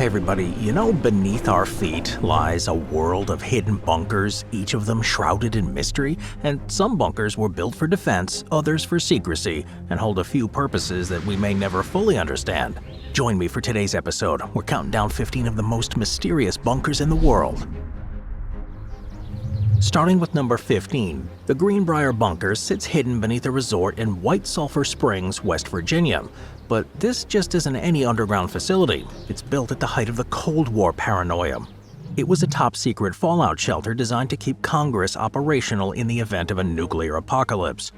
everybody, beneath our feet lies a world of hidden bunkers, each of them shrouded in mystery, and some bunkers were built for defense, others for secrecy, and hold a few purposes that we may never fully understand. Join me for today's episode. We're counting down 15 of the most mysterious bunkers in the world. Starting with number 15, the Brier Bunker sits hidden beneath a resort in White Sulphur Springs, West Virginia. But this just isn't any underground facility. It's built at the height of the Cold War paranoia. It was a top-secret fallout shelter designed to keep Congress operational in the event of a nuclear apocalypse.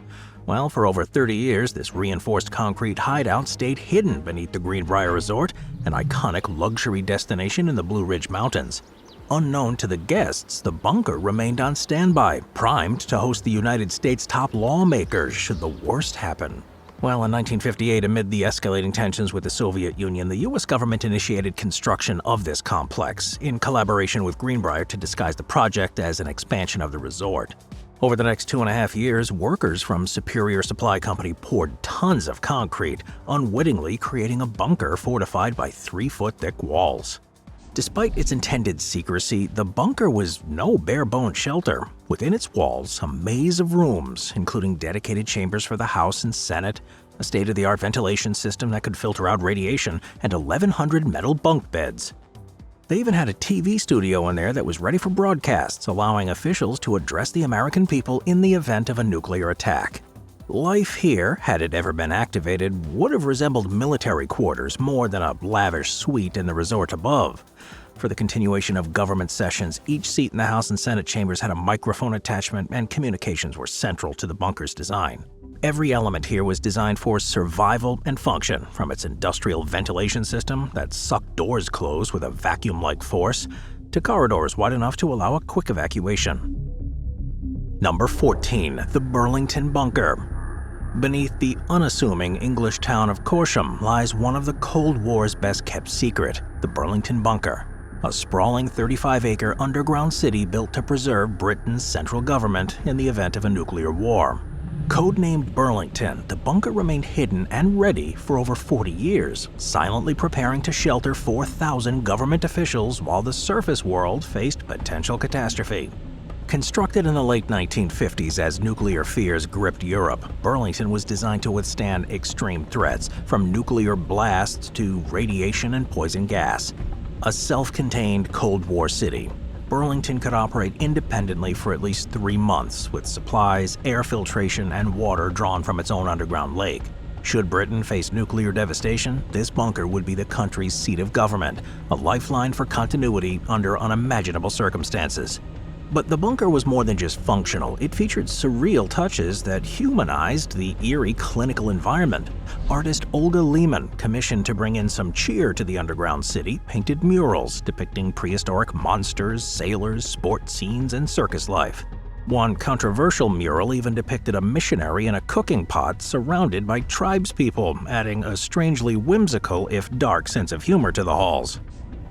Well, for over 30 years, this reinforced concrete hideout stayed hidden beneath the Brier Resort, an iconic luxury destination in the Blue Ridge Mountains. Unknown to the guests, the bunker remained on standby, primed to host the United States' top lawmakers should the worst happen. Well, in 1958, amid the escalating tensions with the Soviet Union, the U.S. government initiated construction of this complex, in collaboration with Brier to disguise the project as an expansion of the resort. Over the next 2.5 years, workers from Superior Supply Company poured tons of concrete, unwittingly creating a bunker fortified by 3-foot-thick walls. Despite its intended secrecy, the bunker was no bare-bones shelter. Within its walls, a maze of rooms, including dedicated chambers for the House and Senate, a state-of-the-art ventilation system that could filter out radiation, and 1,100 metal bunk beds. They even had a TV studio in there that was ready for broadcasts, allowing officials to address the American people in the event of a nuclear attack. Life here, had it ever been activated, would have resembled military quarters more than a lavish suite in the resort above. For the continuation of government sessions, each seat in the House and Senate chambers had a microphone attachment, and communications were central to the bunker's design. Every element here was designed for survival and function, from its industrial ventilation system that sucked doors closed with a vacuum-like force, to corridors wide enough to allow a quick evacuation. Number 14, the Burlington Bunker. Beneath the unassuming English town of Corsham lies one of the Cold War's best-kept secret, the Burlington Bunker, a sprawling 35-acre underground city built to preserve Britain's central government in the event of a nuclear war. Codenamed Burlington, the bunker remained hidden and ready for over 40 years, silently preparing to shelter 4,000 government officials while the surface world faced potential catastrophe. Constructed in the late 1950s as nuclear fears gripped Europe, Burlington was designed to withstand extreme threats, from nuclear blasts to radiation and poison gas. A self-contained Cold War city, Burlington could operate independently for at least 3 months, with supplies, air filtration, and water drawn from its own underground lake. Should Britain face nuclear devastation, this bunker would be the country's seat of government, a lifeline for continuity under unimaginable circumstances. But the bunker was more than just functional. It featured surreal touches that humanized the eerie clinical environment. Artist Olga Lehman, commissioned to bring in some cheer to the underground city, painted murals depicting prehistoric monsters, sailors, sports scenes, and circus life. One controversial mural even depicted a missionary in a cooking pot surrounded by tribespeople, adding a strangely whimsical, if dark, sense of humor to the halls.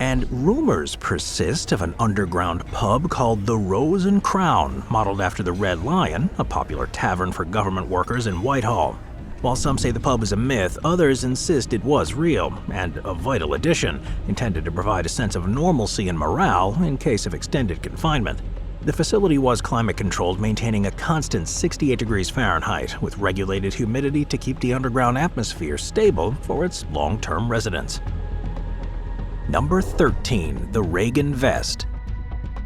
And rumors persist of an underground pub called the Rose and Crown, modeled after the Red Lion, a popular tavern for government workers in Whitehall. While some say the pub is a myth, others insist it was real, and a vital addition, intended to provide a sense of normalcy and morale in case of extended confinement. The facility was climate-controlled, maintaining a constant 68 degrees Fahrenheit, with regulated humidity to keep the underground atmosphere stable for its long-term residents. Number 13, the Reagan Vest.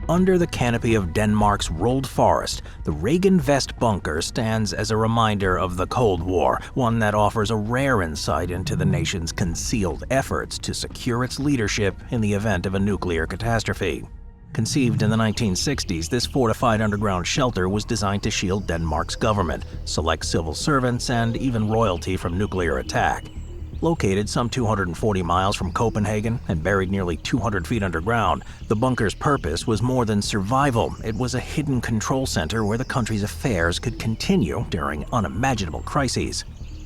Under the canopy of Denmark's rolled forest, the Reagan Vest bunker stands as a reminder of the Cold War, one that offers a rare insight into the nation's concealed efforts to secure its leadership in the event of a nuclear catastrophe. Conceived in the 1960s, this fortified underground shelter was designed to shield Denmark's government, select civil servants, and even royalty from nuclear attack. Located some 240 miles from Copenhagen and buried nearly 200 feet underground, the bunker's purpose was more than survival. It was a hidden control center where the country's affairs could continue during unimaginable crises.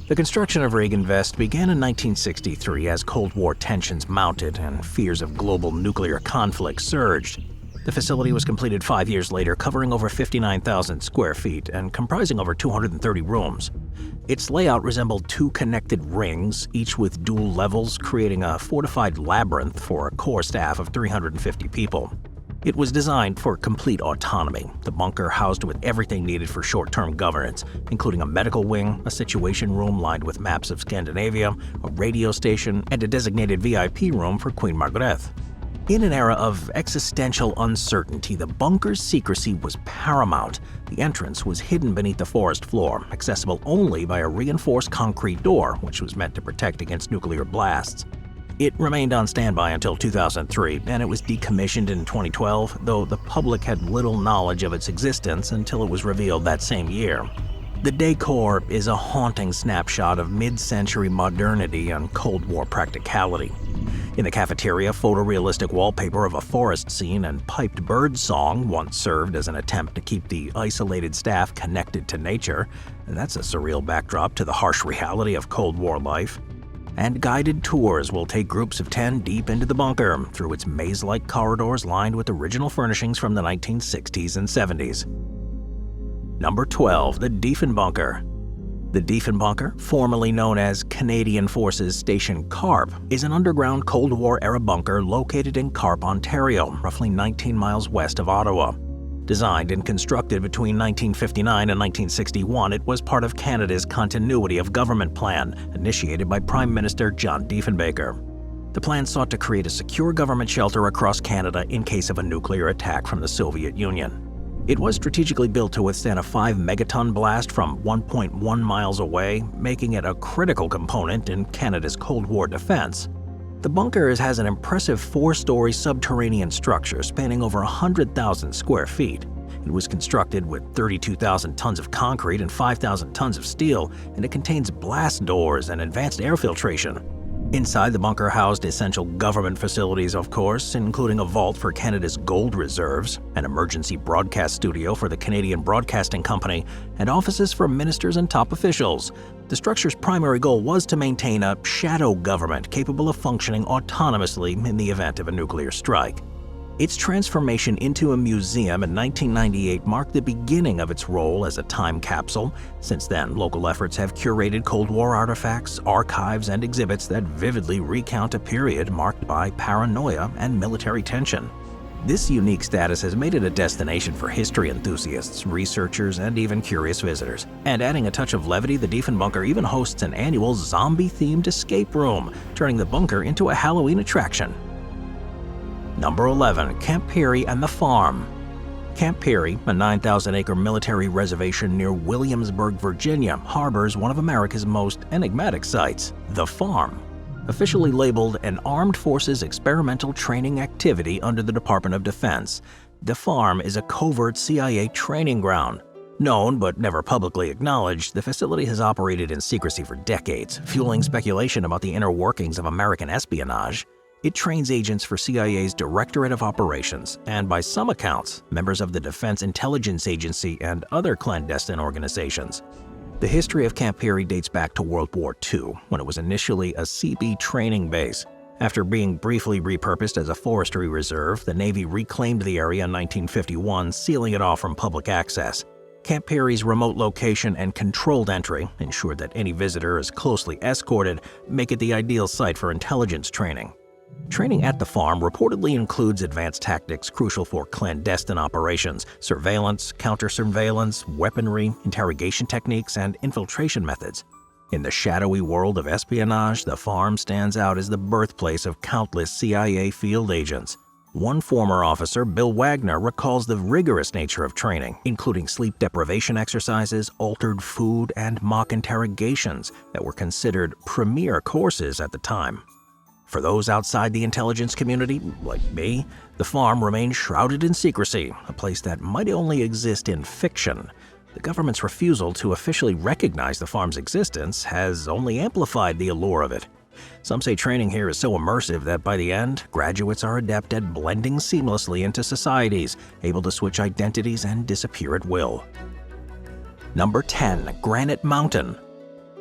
The construction of Reagan Vest began in 1963 as Cold War tensions mounted and fears of global nuclear conflict surged. The facility was completed 5 years later, covering over 59,000 square feet and comprising over 230 rooms. Its layout resembled two connected rings, each with dual levels, creating a fortified labyrinth for a core staff of 350 people. It was designed for complete autonomy. The bunker housed with everything needed for short-term governance, including a medical wing, a situation room lined with maps of Scandinavia, a radio station, and a designated VIP room for Queen Margrethe. In an era of existential uncertainty, the bunker's secrecy was paramount. The entrance was hidden beneath the forest floor, accessible only by a reinforced concrete door, which was meant to protect against nuclear blasts. It remained on standby until 2003, and it was decommissioned in 2012, though the public had little knowledge of its existence until it was revealed that same year. The decor is a haunting snapshot of mid-century modernity and Cold War practicality. In the cafeteria, photorealistic wallpaper of a forest scene and piped bird song once served as an attempt to keep the isolated staff connected to nature. That's a surreal backdrop to the harsh reality of Cold War life. And guided tours will take groups of 10 deep into the bunker, through its maze-like corridors lined with original furnishings from the 1960s and 70s. Number 12. The Diefenbunker. The Diefenbunker, formerly known as Canadian Forces Station Carp, is an underground Cold War-era bunker located in Carp, Ontario, roughly 19 miles west of Ottawa. Designed and constructed between 1959 and 1961, it was part of Canada's Continuity of Government Plan, initiated by Prime Minister John Diefenbaker. The plan sought to create a secure government shelter across Canada in case of a nuclear attack from the Soviet Union. It was strategically built to withstand a 5-megaton blast from 1.1 miles away, making it a critical component in Canada's Cold War defense. The bunker has an impressive 4-story subterranean structure spanning over 100,000 square feet. It was constructed with 32,000 tons of concrete and 5,000 tons of steel, and it contains blast doors and advanced air filtration. Inside, the bunker housed essential government facilities, of course, including a vault for Canada's gold reserves, an emergency broadcast studio for the Canadian Broadcasting Company, and offices for ministers and top officials. The structure's primary goal was to maintain a shadow government capable of functioning autonomously in the event of a nuclear strike. Its transformation into a museum in 1998 marked the beginning of its role as a time capsule. Since then, local efforts have curated Cold War artifacts, archives, and exhibits that vividly recount a period marked by paranoia and military tension. This unique status has made it a destination for history enthusiasts, researchers, and even curious visitors. And adding a touch of levity, the Diefenbunker even hosts an annual zombie-themed escape room, turning the bunker into a Halloween attraction. Number 11. Camp Peary and the Farm. Camp Peary, a 9,000-acre military reservation near Williamsburg, Virginia, harbors one of America's most enigmatic sites, the Farm. Officially labeled an Armed Forces Experimental Training Activity under the Department of Defense, the Farm is a covert CIA training ground. Known but never publicly acknowledged, the facility has operated in secrecy for decades, fueling speculation about the inner workings of American espionage. It trains agents for CIA's Directorate of Operations and, by some accounts, members of the Defense Intelligence Agency and other clandestine organizations. The history of Camp Peary dates back to World War II, when it was initially a CB training base. After being briefly repurposed as a forestry reserve, the Navy reclaimed the area in 1951, sealing it off from public access. Camp Peary's remote location and controlled entry ensured that any visitor is closely escorted, make it the ideal site for intelligence training. Training at the farm reportedly includes advanced tactics crucial for clandestine operations, surveillance, counter-surveillance, weaponry, interrogation techniques, and infiltration methods. In the shadowy world of espionage, the farm stands out as the birthplace of countless CIA field agents. One former officer, Bill Wagner, recalls the rigorous nature of training, including sleep deprivation exercises, altered food, and mock interrogations that were considered premier courses at the time. For those outside the intelligence community, like me, the farm remains shrouded in secrecy, a place that might only exist in fiction. The government's refusal to officially recognize the farm's existence has only amplified the allure of it. Some say training here is so immersive that by the end, graduates are adept at blending seamlessly into societies, able to switch identities and disappear at will. Number 10. Granite Mountain.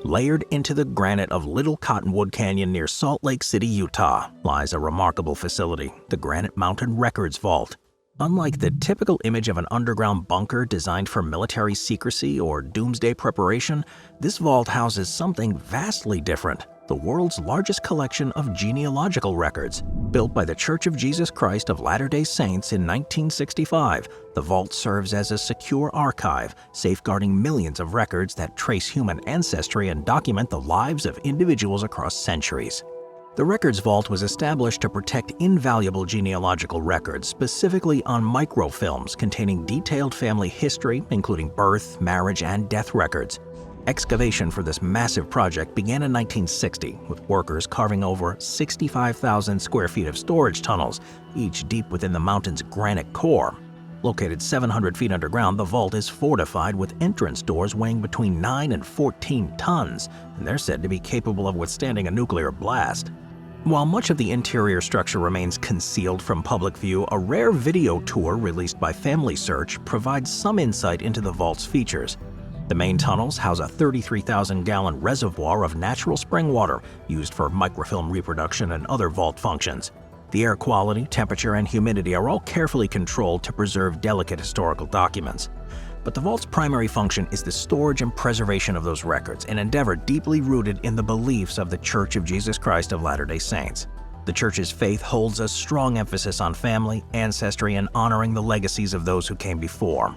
Layered into the granite of Little Cottonwood Canyon near Salt Lake City, Utah, lies a remarkable facility, the Granite Mountain Records Vault. Unlike the typical image of an underground bunker designed for military secrecy or doomsday preparation, this vault houses something vastly different: the world's largest collection of genealogical records. Built by the Church of Jesus Christ of Latter-day Saints in 1965, the vault serves as a secure archive, safeguarding millions of records that trace human ancestry and document the lives of individuals across centuries. The Records Vault was established to protect invaluable genealogical records, specifically on microfilms containing detailed family history, including birth, marriage, and death records. Excavation for this massive project began in 1960, with workers carving over 65,000 square feet of storage tunnels, each deep within the mountain's granite core. Located 700 feet underground, the vault is fortified with entrance doors weighing between 9 and 14 tons, and they're said to be capable of withstanding a nuclear blast. While much of the interior structure remains concealed from public view, a rare video tour released by Family Search provides some insight into the vault's features. The main tunnels house a 33,000-gallon reservoir of natural spring water used for microfilm reproduction and other vault functions. The air quality, temperature, and humidity are all carefully controlled to preserve delicate historical documents. But the vault's primary function is the storage and preservation of those records, an endeavor deeply rooted in the beliefs of the Church of Jesus Christ of Latter-day Saints. The Church's faith holds a strong emphasis on family, ancestry, and honoring the legacies of those who came before.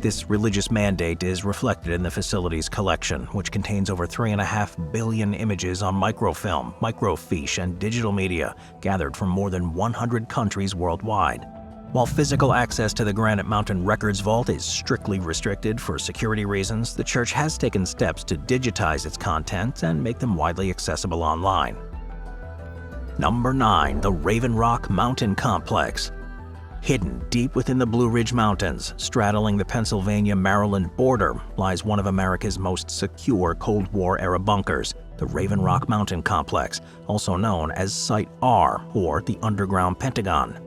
This religious mandate is reflected in the facility's collection, which contains over 3.5 billion images on microfilm, microfiche, and digital media gathered from more than 100 countries worldwide. While physical access to the Granite Mountain Records Vault is strictly restricted for security reasons, the church has taken steps to digitize its contents and make them widely accessible online. Number 9. The Raven Rock Mountain Complex. Hidden deep within the Blue Ridge Mountains, straddling the Pennsylvania-Maryland border, lies one of America's most secure Cold War-era bunkers, the Raven Rock Mountain Complex, also known as Site R, or the Underground Pentagon.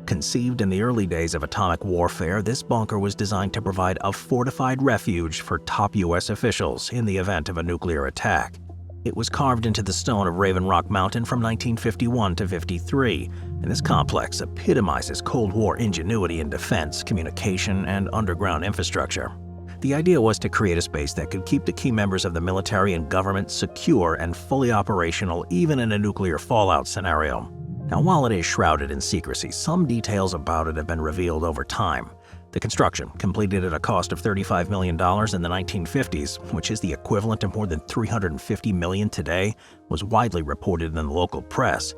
Conceived in the early days of atomic warfare, this bunker was designed to provide a fortified refuge for top U.S. officials in the event of a nuclear attack. It was carved into the stone of Raven Rock Mountain from 1951 to 53, and this complex epitomizes Cold War ingenuity in defense, communication, and underground infrastructure. The idea was to create a space that could keep the key members of the military and government secure and fully operational even in a nuclear fallout scenario. Now, while it is shrouded in secrecy, some details about it have been revealed over time. The construction, completed at a cost of $35 million in the 1950s, which is the equivalent to more than $350 million today, was widely reported in the local press.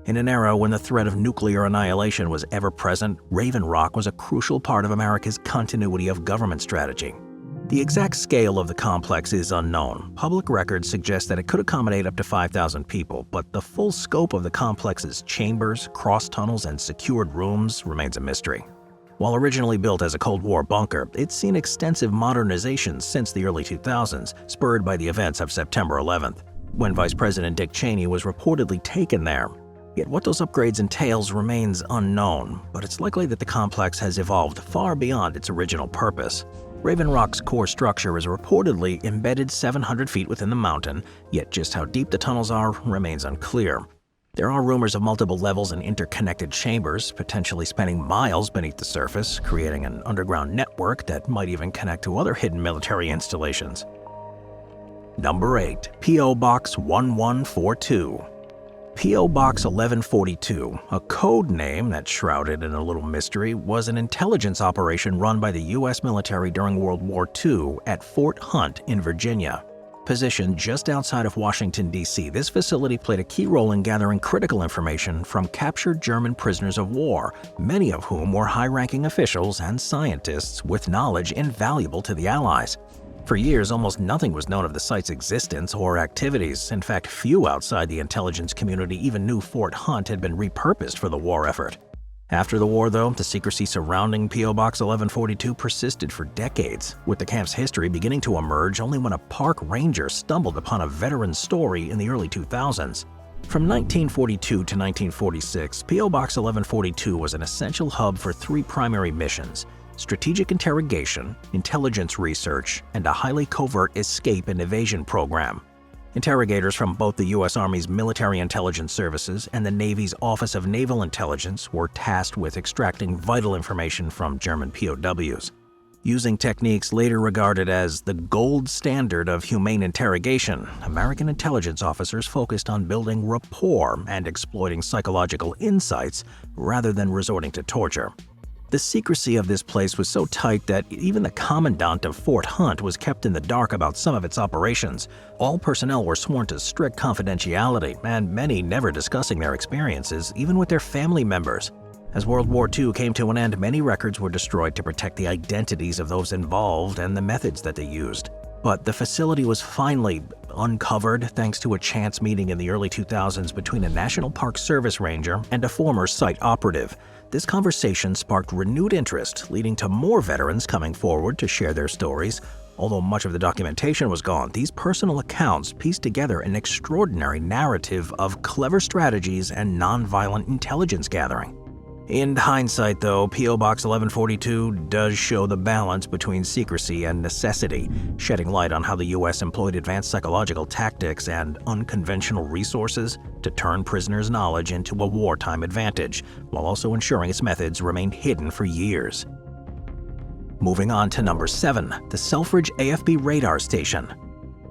In an era when the threat of nuclear annihilation was ever present, Raven Rock was a crucial part of America's continuity of government strategy. The exact scale of the complex is unknown. Public records suggest that it could accommodate up to 5,000 people, but the full scope of the complex's chambers, cross tunnels, and secured rooms remains a mystery. While originally built as a Cold War bunker, it's seen extensive modernizations since the early 2000s, spurred by the events of September 11th, when Vice President Dick Cheney was reportedly taken there. Yet what those upgrades entails remains unknown, but it's likely that the complex has evolved far beyond its original purpose. Raven Rock's core structure is reportedly embedded 700 feet within the mountain, yet just how deep the tunnels are remains unclear. There are rumors of multiple levels and interconnected chambers, potentially spanning miles beneath the surface, creating an underground network that might even connect to other hidden military installations. Number 8. P.O. Box 1142. P.O. Box 1142, a code name that's shrouded in a little mystery, was an intelligence operation run by the U.S. military during World War II at Fort Hunt in Virginia. Positioned just outside of Washington, D.C., this facility played a key role in gathering critical information from captured German prisoners of war, many of whom were high-ranking officials and scientists with knowledge invaluable to the Allies. For years, almost nothing was known of the site's existence or activities. In fact, few outside the intelligence community even knew Fort Hunt had been repurposed for the war effort. After the war, though, the secrecy surrounding P.O. Box 1142 persisted for decades, with the camp's history beginning to emerge only when a park ranger stumbled upon a veteran's story in the early 2000s. From 1942 to 1946, P.O. Box 1142 was an essential hub for three primary missions: strategic interrogation, intelligence research, and a highly covert escape and evasion program. Interrogators from both the U.S. Army's Military Intelligence Services and the Navy's Office of Naval Intelligence were tasked with extracting vital information from German POWs. Using techniques later regarded as the gold standard of humane interrogation, American intelligence officers focused on building rapport and exploiting psychological insights rather than resorting to torture. The secrecy of this place was so tight that even the commandant of Fort Hunt was kept in the dark about some of its operations. All personnel were sworn to strict confidentiality, and many never discussing their experiences, even with their family members. As World War II came to an end, many records were destroyed to protect the identities of those involved and the methods that they used. But the facility was finally uncovered thanks to a chance meeting in the early 2000s between a National Park Service ranger and a former site operative. This conversation sparked renewed interest, leading to more veterans coming forward to share their stories. Although much of the documentation was gone, these personal accounts pieced together an extraordinary narrative of clever strategies and nonviolent intelligence gathering. In hindsight, though, P.O. Box 1142 does show the balance between secrecy and necessity, shedding light on how the U.S. employed advanced psychological tactics and unconventional resources to turn prisoners' knowledge into a wartime advantage, while also ensuring its methods remained hidden for years. Moving on to number 7, the Selfridge AFB Radar Station.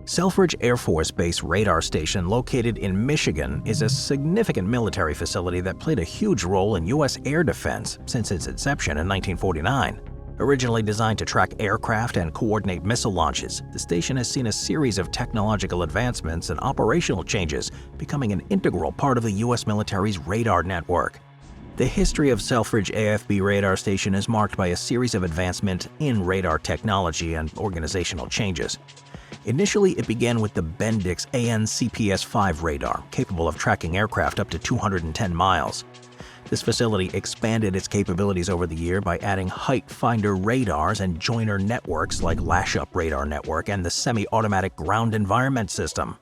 Selfridge Air Force Base Radar Station, located in Michigan, is a significant military facility that played a huge role in U.S. air defense since its inception in 1949. Originally designed to track aircraft and coordinate missile launches, the station has seen a series of technological advancements and operational changes, becoming an integral part of the U.S. military's radar network. The history of Selfridge AFB Radar Station is marked by a series of advancements in radar technology and organizational changes. Initially, it began with the Bendix AN-CPS-5 radar, capable of tracking aircraft up to 210 miles. This facility expanded its capabilities over the year by adding height finder radars and joiner networks like Lash-Up Radar Network and the Semi-Automatic Ground Environment System.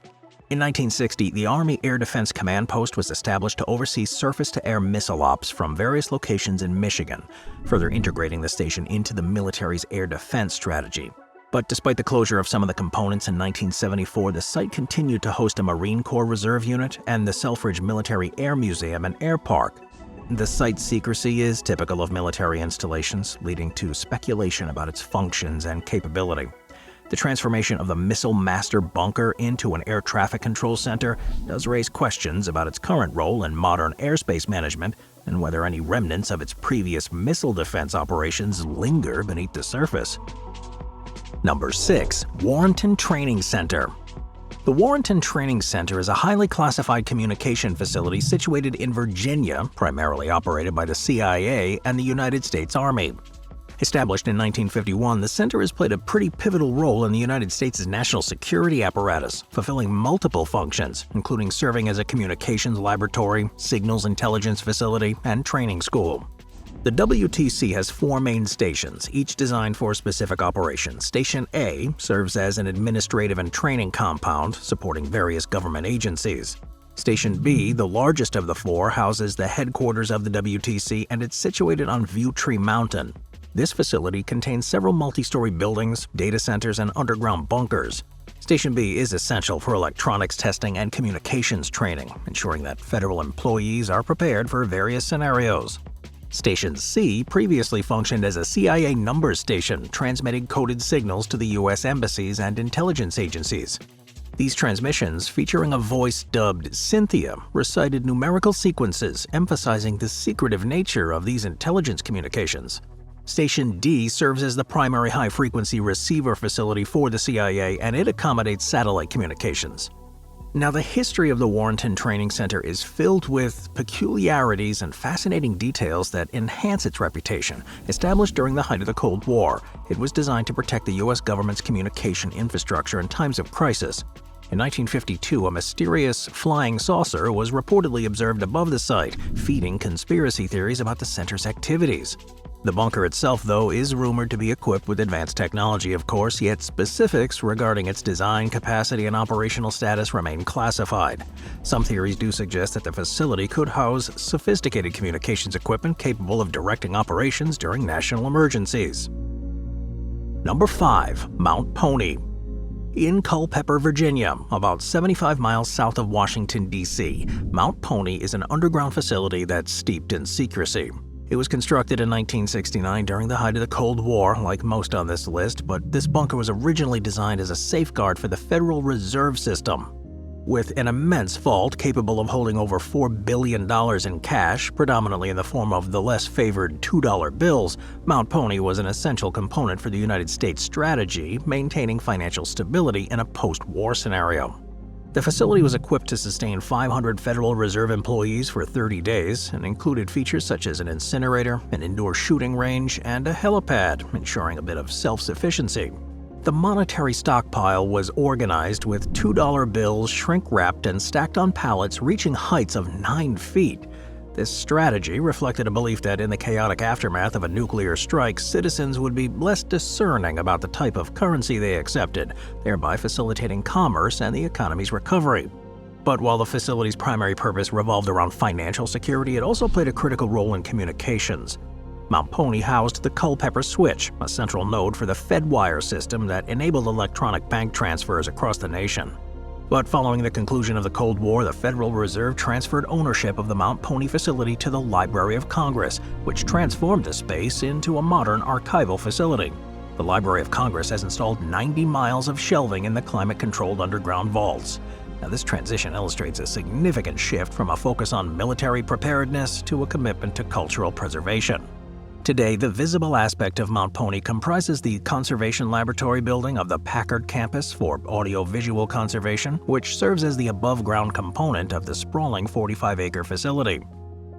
In 1960, the Army Air Defense Command Post was established to oversee surface-to-air missile ops from various locations in Michigan, further integrating the station into the military's air defense strategy. But despite the closure of some of the components in 1974, the site continued to host a Marine Corps Reserve unit and the Selfridge Military Air Museum and Air Park. The site's secrecy is typical of military installations, leading to speculation about its functions and capability. The transformation of the Missile Master Bunker into an air traffic control center does raise questions about its current role in modern airspace management and whether any remnants of its previous missile defense operations linger beneath the surface. Number 6. Warrenton Training Center. The Warrenton Training Center is a highly classified communication facility situated in Virginia, primarily operated by the CIA and the United States Army. Established in 1951, the center has played a pretty pivotal role in the United States' national security apparatus, fulfilling multiple functions, including serving as a communications laboratory, signals intelligence facility, and training school. The WTC has 4 main stations, each designed for specific operations. Station A serves as an administrative and training compound, supporting various government agencies. Station B, the largest of the 4, houses the headquarters of the WTC, and it's situated on Viewtree Mountain. This facility contains several multi-story buildings, data centers, and underground bunkers. Station B is essential for electronics testing and communications training, ensuring that federal employees are prepared for various scenarios. Station C previously functioned as a CIA numbers station, transmitting coded signals to the U.S. embassies and intelligence agencies. These transmissions, featuring a voice dubbed Cynthia, recited numerical sequences emphasizing the secretive nature of these intelligence communications. Station D serves as the primary high-frequency receiver facility for the CIA, and it accommodates satellite communications. Now, the history of the Warrenton Training Center is filled with peculiarities and fascinating details that enhance its reputation. Established during the height of the Cold War, it was designed to protect the U.S. government's communication infrastructure in times of crisis. In 1952, a mysterious flying saucer was reportedly observed above the site, feeding conspiracy theories about the center's activities. The bunker itself, though, is rumored to be equipped with advanced technology, of course, yet specifics regarding its design, capacity, and operational status remain classified. Some theories do suggest that the facility could house sophisticated communications equipment capable of directing operations during national emergencies. Number 5. Mount Pony. In Culpeper, Virginia, about 75 miles south of Washington, D.C., Mount Pony is an underground facility that's steeped in secrecy. It was constructed in 1969 during the height of the Cold War, like most on this list, but this bunker was originally designed as a safeguard for the Federal Reserve System. With an immense vault capable of holding over $4 billion in cash, predominantly in the form of the less favored $2 bills, Mount Pony was an essential component for the United States strategy, maintaining financial stability in a post-war scenario. The facility was equipped to sustain 500 Federal Reserve employees for 30 days and included features such as an incinerator, an indoor shooting range, and a helipad, ensuring a bit of self-sufficiency. The monetary stockpile was organized with $2 bills shrink-wrapped and stacked on pallets reaching heights of 9 feet. This strategy reflected a belief that in the chaotic aftermath of a nuclear strike, citizens would be less discerning about the type of currency they accepted, thereby facilitating commerce and the economy's recovery. But while the facility's primary purpose revolved around financial security, it also played a critical role in communications. Mount Pony housed the Culpeper Switch, a central node for the Fedwire system that enabled electronic bank transfers across the nation. But following the conclusion of the Cold War, the Federal Reserve transferred ownership of the Mount Pony facility to the Library of Congress, which transformed the space into a modern archival facility. The Library of Congress has installed 90 miles of shelving in the climate-controlled underground vaults. Now, this transition illustrates a significant shift from a focus on military preparedness to a commitment to cultural preservation. Today, the visible aspect of Mount Pony comprises the Conservation Laboratory building of the Packard campus for audio-visual conservation, which serves as the above-ground component of the sprawling 45-acre facility.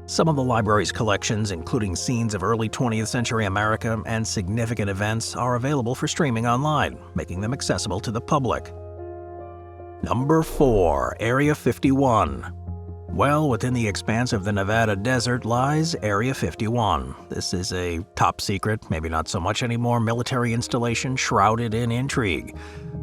Some of the library's collections, including scenes of early 20th century America and significant events, are available for streaming online, making them accessible to the public. Number 4. Area 51. Well, within the expanse of the Nevada desert lies Area 51. This is a top-secret, maybe not so much anymore, military installation shrouded in intrigue.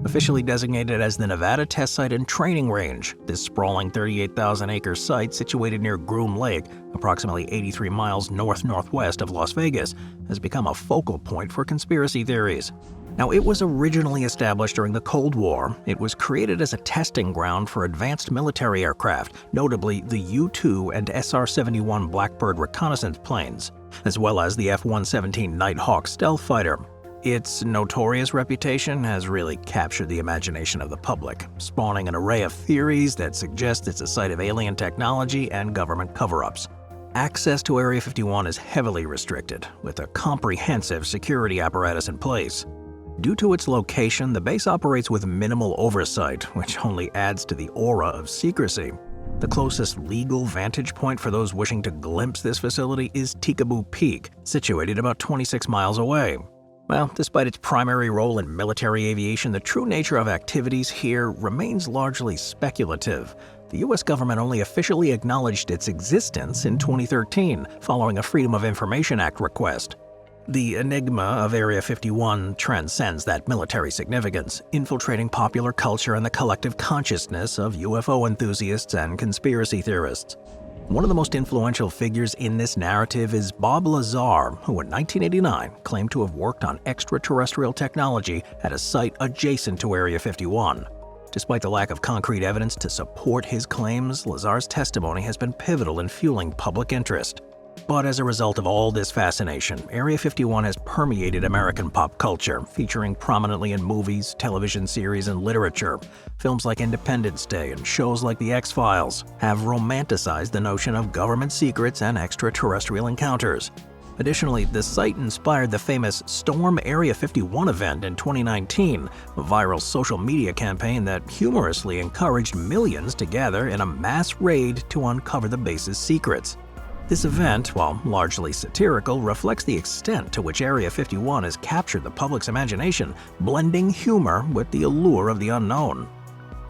Officially designated as the Nevada Test Site and Training Range, this sprawling 38,000-acre site situated near Groom Lake, approximately 83 miles north-northwest of Las Vegas, has become a focal point for conspiracy theories. Now, it was originally established during the Cold War. It was created as a testing ground for advanced military aircraft, notably the U-2 and SR-71 Blackbird reconnaissance planes, as well as the F-117 Nighthawk stealth fighter. Its notorious reputation has really captured the imagination of the public, spawning an array of theories that suggest it's a site of alien technology and government cover-ups. Access to Area 51 is heavily restricted, with a comprehensive security apparatus in place. Due to its location, the base operates with minimal oversight, which only adds to the aura of secrecy. The closest legal vantage point for those wishing to glimpse this facility is Tikaboo Peak, situated about 26 miles away. Well, despite its primary role in military aviation, the true nature of activities here remains largely speculative. The U.S. government only officially acknowledged its existence in 2013, following a Freedom of Information Act request. The enigma of Area 51 transcends that military significance, infiltrating popular culture and the collective consciousness of UFO enthusiasts and conspiracy theorists. One of the most influential figures in this narrative is Bob Lazar, who in 1989 claimed to have worked on extraterrestrial technology at a site adjacent to Area 51. Despite the lack of concrete evidence to support his claims, Lazar's testimony has been pivotal in fueling public interest. But as a result of all this fascination, Area 51 has permeated American pop culture, featuring prominently in movies, television series, and literature. Films like Independence Day and shows like The X-Files have romanticized the notion of government secrets and extraterrestrial encounters. Additionally, the site inspired the famous Storm Area 51 event in 2019, a viral social media campaign that humorously encouraged millions to gather in a mass raid to uncover the base's secrets. This event, while largely satirical, reflects the extent to which Area 51 has captured the public's imagination, blending humor with the allure of the unknown.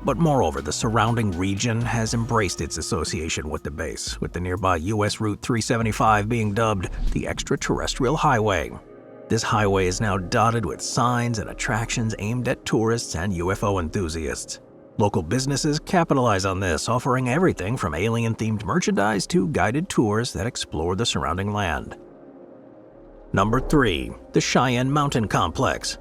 But moreover, the surrounding region has embraced its association with the base, with the nearby U.S. Route 375 being dubbed the Extraterrestrial Highway. This highway is now dotted with signs and attractions aimed at tourists and UFO enthusiasts. Local businesses capitalize on this, offering everything from alien-themed merchandise to guided tours that explore the surrounding land. Number 3. The Cheyenne Mountain Complex.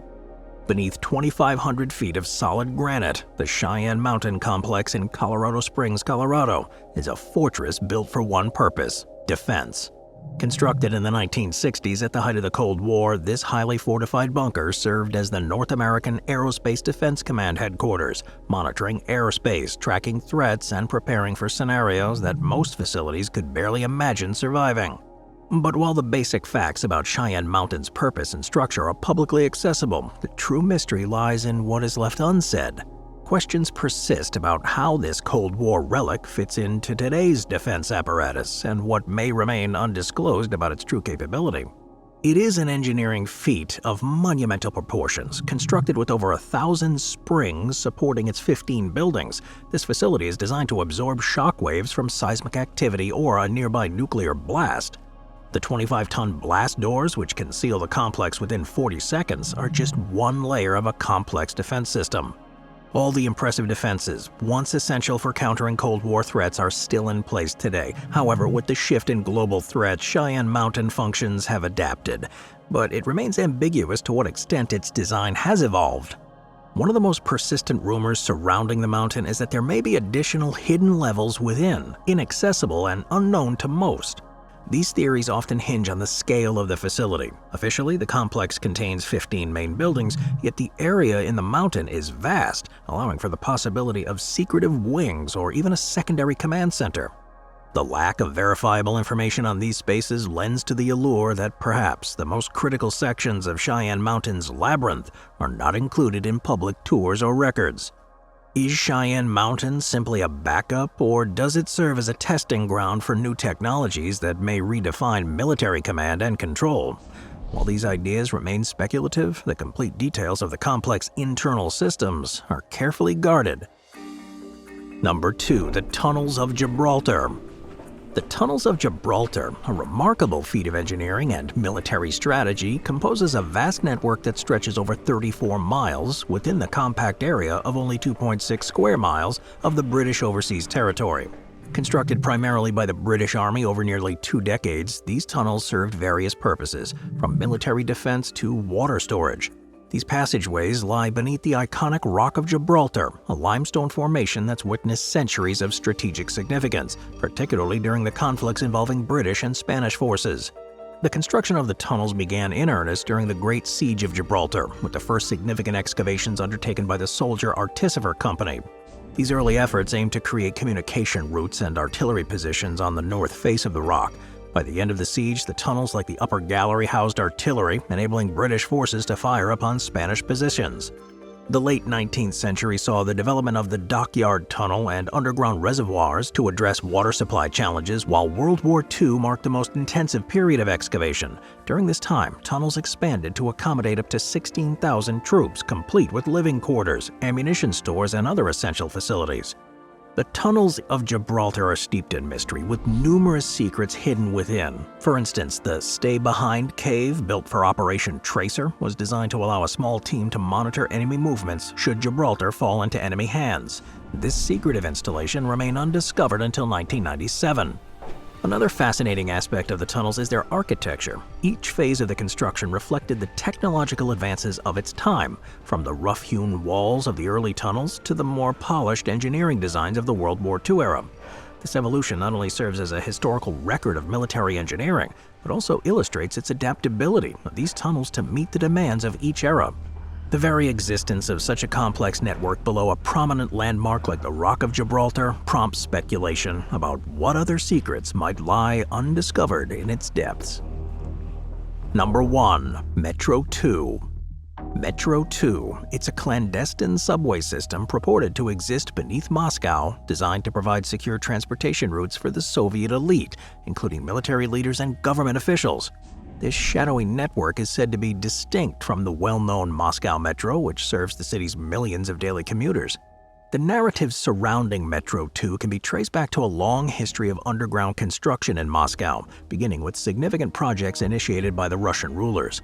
Beneath 2,500 feet of solid granite, the Cheyenne Mountain complex in Colorado Springs, Colorado, is a fortress built for one purpose: defense. Constructed in the 1960s at the height of the Cold War, this highly fortified bunker served as the North American Aerospace Defense Command headquarters, monitoring airspace, tracking threats, and preparing for scenarios that most facilities could barely imagine surviving. But while the basic facts about Cheyenne Mountain's purpose and structure are publicly accessible, the true mystery lies in what is left unsaid. Questions persist about how this Cold War relic fits into today's defense apparatus and what may remain undisclosed about its true capability. It is an engineering feat of monumental proportions. Constructed with over 1,000 springs supporting its 15 buildings, this facility is designed to absorb shock waves from seismic activity or a nearby nuclear blast. The 25-ton blast doors, which can seal the complex within 40 seconds, are just one layer of a complex defense system. All the impressive defenses, once essential for countering Cold War threats, are still in place today. However, with the shift in global threats, Cheyenne Mountain functions have adapted, but it remains ambiguous to what extent its design has evolved. One of the most persistent rumors surrounding the mountain is that there may be additional hidden levels within, inaccessible and unknown to most. These theories often hinge on the scale of the facility. Officially, the complex contains 15 main buildings, yet the area in the mountain is vast, allowing for the possibility of secretive wings or even a secondary command center. The lack of verifiable information on these spaces lends to the allure that perhaps the most critical sections of Cheyenne Mountain's labyrinth are not included in public tours or records. Is Cheyenne Mountain simply a backup, or does it serve as a testing ground for new technologies that may redefine military command and control? While these ideas remain speculative, the complete details of the complex internal systems are carefully guarded. Number 2. The Tunnels of Gibralter. The Tunnels of Gibralter, a remarkable feat of engineering and military strategy, composes a vast network that stretches over 34 miles within the compact area of only 2.6 square miles of the British Overseas Territory. Constructed primarily by the British Army over nearly 2 decades, these tunnels served various purposes, from military defense to water storage. These passageways lie beneath the iconic Rock of Gibraltar, a limestone formation that's witnessed centuries of strategic significance, particularly during the conflicts involving British and Spanish forces. The construction of the tunnels began in earnest during the Great Siege of Gibraltar, with the first significant excavations undertaken by the Soldier Artificer Company. These early efforts aimed to create communication routes and artillery positions on the north face of the rock. By the end of the siege, the tunnels like the upper gallery housed artillery, enabling British forces to fire upon Spanish positions. The late 19th century saw the development of the Dockyard Tunnel and underground reservoirs to address water supply challenges, while World War II marked the most intensive period of excavation. During this time, tunnels expanded to accommodate up to 16,000 troops, complete with living quarters, ammunition stores, and other essential facilities. The Tunnels of Gibraltar are steeped in mystery, with numerous secrets hidden within. For instance, the Stay Behind Cave, built for Operation Tracer, was designed to allow a small team to monitor enemy movements should Gibraltar fall into enemy hands. This secretive installation remained undiscovered until 1997. Another fascinating aspect of the tunnels is their architecture. Each phase of the construction reflected the technological advances of its time, from the rough-hewn walls of the early tunnels to the more polished engineering designs of the World War II era. This evolution not only serves as a historical record of military engineering, but also illustrates its adaptability of these tunnels to meet the demands of each era. The very existence of such a complex network below a prominent landmark like the Rock of Gibraltar prompts speculation about what other secrets might lie undiscovered in its depths. Number 1. Metro 2. Metro 2. It's a clandestine subway system purported to exist beneath Moscow, designed to provide secure transportation routes for the Soviet elite, including military leaders and government officials. This shadowy network is said to be distinct from the well-known Moscow Metro, which serves the city's millions of daily commuters. The narratives surrounding Metro 2 can be traced back to a long history of underground construction in Moscow, beginning with significant projects initiated by the Russian rulers.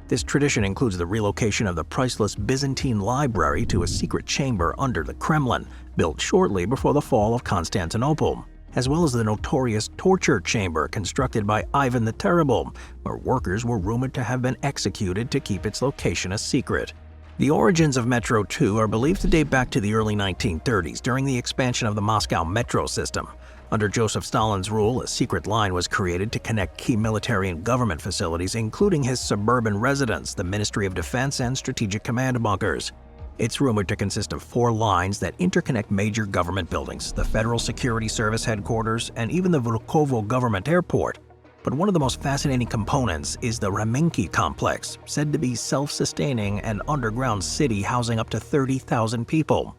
This tradition includes the relocation of the priceless Byzantine library to a secret chamber under the Kremlin, built shortly before the fall of Constantinople, as well as the notorious torture chamber constructed by Ivan the Terrible, where workers were rumored to have been executed to keep its location a secret. The origins of Metro 2 are believed to date back to the early 1930s during the expansion of the Moscow metro system. Under Joseph Stalin's rule, a secret line was created to connect key military and government facilities, including his suburban residence, the Ministry of Defense, and Strategic Command bunkers. It's rumored to consist of 4 lines that interconnect major government buildings, the Federal Security Service headquarters, and even the Vnukovo government airport. But one of the most fascinating components is the Ramenki complex, said to be self-sustaining and underground city housing up to 30,000 people.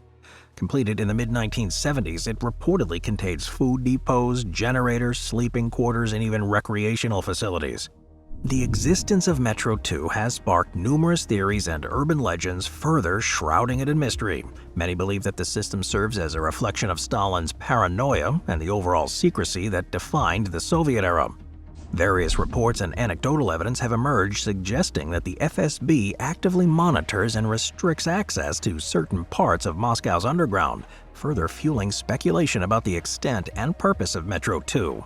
Completed in the mid-1970s, it reportedly contains food depots, generators, sleeping quarters, and even recreational facilities. The existence of Metro 2 has sparked numerous theories and urban legends, further shrouding it in mystery. Many believe that the system serves as a reflection of Stalin's paranoia and the overall secrecy that defined the Soviet era. Various reports and anecdotal evidence have emerged suggesting that the FSB actively monitors and restricts access to certain parts of Moscow's underground, further fueling speculation about the extent and purpose of Metro 2.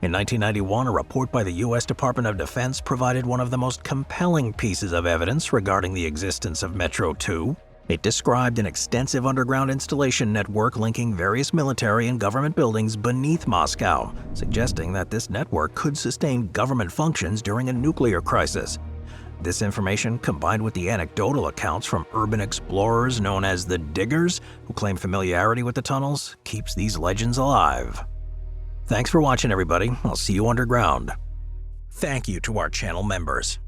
In 1991, a report by the U.S. Department of Defense provided one of the most compelling pieces of evidence regarding the existence of Metro 2. It described an extensive underground installation network linking various military and government buildings beneath Moscow, suggesting that this network could sustain government functions during a nuclear crisis. This information, combined with the anecdotal accounts from urban explorers known as the Diggers, who claim familiarity with the tunnels, keeps these legends alive. Thanks for watching, everybody. I'll see you underground. Thank you to our channel members.